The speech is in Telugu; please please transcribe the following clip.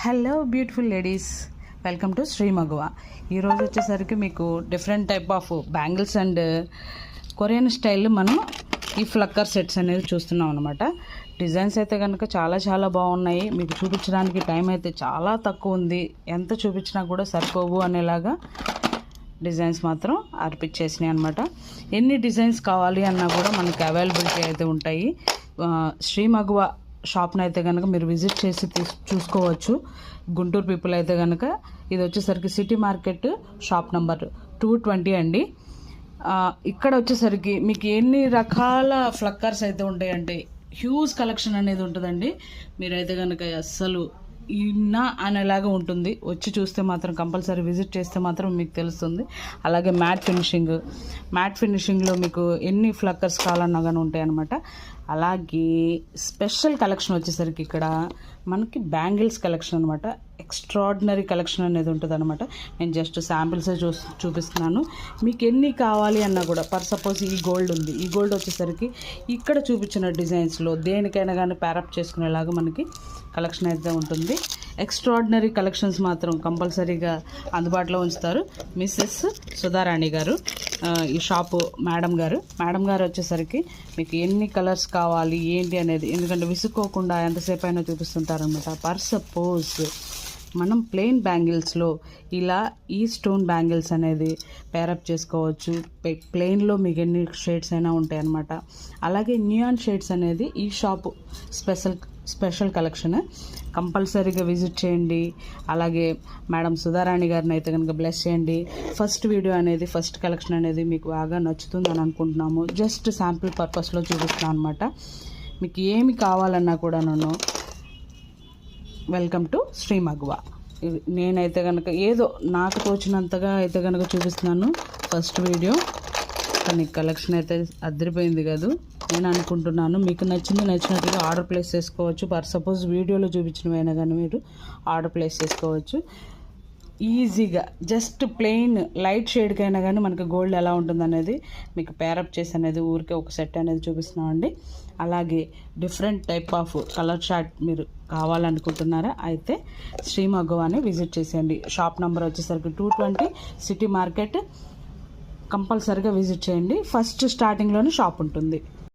Hello beautiful ladies, welcome to Sri Maguva. ఈరోజు వచ్చేసరికి మీకు different type of bangles and Korean style మనం ఈ ఫ్లక్కర్ సెట్స్ అనేది చూస్తున్నాం అనమాట. డిజైన్స్ అయితే కనుక చాలా చాలా బాగున్నాయి. మీకు చూపించడానికి టైం అయితే చాలా తక్కువ ఉంది. ఎంత చూపించినా కూడా సరిపోవు అనేలాగా డిజైన్స్ మాత్రం అర్పించేసినాయి అనమాట. ఎన్ని డిజైన్స్ కావాలి అన్నా కూడా మనకి అవైలబిలిటీ అయితే ఉంటాయి. శ్రీ మగువ షాప్ని అయితే కనుక మీరు విజిట్ చేసి చూసుకోవచ్చు. గుంటూరు పీపుల్ అయితే కనుక ఇది వచ్చేసరికి సిటీ మార్కెట్ షాప్ నెంబర్ 220 అండి. ఇక్కడ వచ్చేసరికి మీకు ఎన్ని రకాల ఫ్లక్కర్స్ అయితే ఉంటాయంటే హ్యూజ్ కలెక్షన్ అనేది ఉంటుందండి. మీరైతే కనుక అస్సలు ఇన్నా అనేలాగా ఉంటుంది. వచ్చి చూస్తే మాత్రం కంపల్సరీ విజిట్ చేస్తే మాత్రం మీకు తెలుస్తుంది. అలాగే మ్యాట్ ఫినిషింగ్లో మీకు ఎన్ని ఫ్లక్కర్స్ కావాలన్నా కానీ ఉంటాయి అన్నమాట. అలాగే స్పెషల్ కలెక్షన్ వచ్చేసరికి ఇక్కడ మనకి బ్యాంగిల్స్ కలెక్షన్ అనమాట. ఎక్స్ట్రాడినరీ కలెక్షన్ అనేది ఉంటుంది అనమాట. నేను జస్ట్ శాంపిల్సే చూపిస్తున్నాను. మీకు ఎన్ని కావాలి అన్నా కూడా ఫర్ సపోజ్ ఈ గోల్డ్ ఉంది. ఈ గోల్డ్ వచ్చేసరికి ఇక్కడ చూపించిన డిజైన్స్లో దేనికైనా కానీ ప్యారప్ చేసుకునేలాగా మనకి కలెక్షన్ అయితే ఉంటుంది. ఎక్స్ట్రాడినరీ కలెక్షన్స్ మాత్రం కంపల్సరీగా అందుబాటులో ఉంచుతారు మిస్సెస్ సుధారాణి గారు. ఈ షాపు మేడం గారు వచ్చేసరికి మీకు ఎన్ని కలర్స్ కావాలి ఏంటి అనేది, ఎందుకంటే విసుక్కోకుండా ఎంతసేపు అయినా చూపిస్తుంటారనమాట. పర్ సపోజ్ మనం ప్లెయిన్ బ్యాంగిల్స్లో ఇలా ఈ స్టోన్ బ్యాంగిల్స్ అనేది పేరప్ చేసుకోవచ్చు. ప్లెయిన్లో మీకు ఎన్ని షేడ్స్ అయినా ఉంటాయి అన్నమాట. అలాగే న్యూయాన్ షేడ్స్ అనేది ఈ షాపు స్పెషల్ కలెక్షన్. కంపల్సరీగా విజిట్ చేయండి. అలాగే మేడం సుధారాణి గారిని అయితే కనుక బ్లెస్ చేయండి. ఫస్ట్ కలెక్షన్ అనేది మీకు బాగా నచ్చుతుందని అనుకుంటున్నాము. జస్ట్ శాంపిల్ పర్పస్లో చూపిస్తున్నాను అనమాట. మీకు ఏమి కావాలన్నా కూడా నన్ను వెల్కమ్ టు శ్రీ మగువ. నేనైతే కనుక ఏదో నాకు తోచినంతగా అయితే కనుక చూపిస్తున్నాను ఫస్ట్ వీడియో. కానీ కలెక్షన్ అయితే అదిరిపోయింది కాదు నేను అనుకుంటున్నాను. మీకు నచ్చినట్టుగా ఆర్డర్ ప్లేస్ చేసుకోవచ్చు. ఫర్ సపోజ్ వీడియోలో చూపించినవైనా కానీ మీరు ఆర్డర్ ప్లేస్ చేసుకోవచ్చు ఈజీగా. జస్ట్ ప్లెయిన్ లైట్ షేడ్కైనా కానీ మనకి గోల్డ్ ఎలా ఉంటుంది అనేది మీకు పేరప్ చేసి అనేది ఊరికే ఒక సెట్ అనేది చూపిస్తున్నామండి. అలాగే different type of colour chart మీరు కావాలనుకుంటున్నారా అయితే శ్రీ మగువాని విజిట్ చేసేయండి. షాప్ నెంబర్ వచ్చేసరికి 220 సిటీ మార్కెట్. కంపల్సరీగా విజిట్ చేయండి. ఫస్ట్ స్టార్టింగ్లోనే షాప్ ఉంటుంది.